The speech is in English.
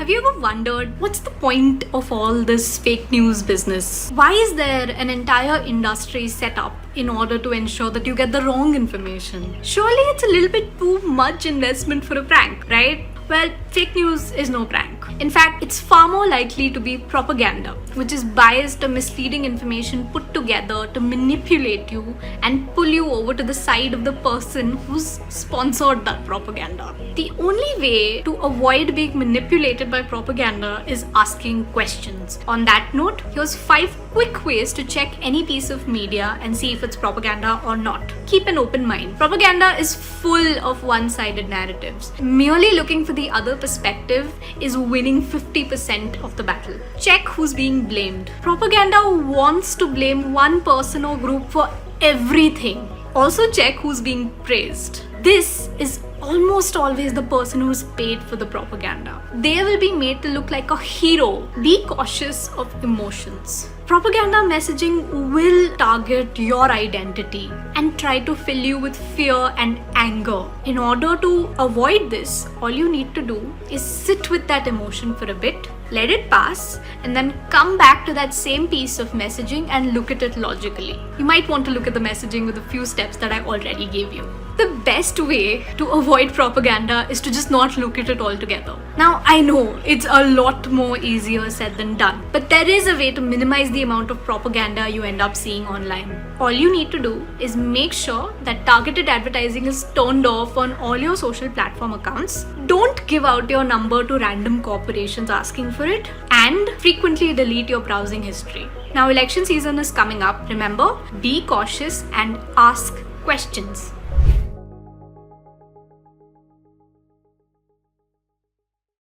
Have you ever wondered what's the point of all this fake news business? Why is there an entire industry set up in order to ensure that you get the wrong information? Surely it's a little bit too much investment for a prank, right? Well, fake news is no prank. In fact, it's far more likely to be propaganda, which is biased or misleading information put together to manipulate you and pull you over to the side of the person who's sponsored that propaganda. The only way to avoid being manipulated by propaganda is asking questions. On that note, here's 5 quick ways to check any piece of media and see if it's propaganda or not. Keep an open mind. Propaganda is full of one-sided narratives. Merely looking for the other perspective is winning 50% of the battle. Check who's being blamed. Propaganda wants to blame one person or group for everything. Also check who's being praised. This is almost always the person who's paid for the propaganda. They will be made to look like a hero. Be cautious of emotions. Propaganda messaging will target your identity and try to fill you with fear and anger. In order to avoid this, all you need to do is sit with that emotion for a bit, let it pass, and then come back to that same piece of messaging and look at it logically. You might want to look at the messaging with a few steps that I already gave you. The best way to avoid propaganda is to just not look at it altogether. Now, I know it's a lot more easier said than done, but there is a way to minimize the amount of propaganda you end up seeing online. All you need to do is make sure that targeted advertising is turned off on all your social platform accounts. Don't give out your number to random corporations asking for it, and frequently delete your browsing history. Now, election season is coming up. Remember, be cautious and ask questions.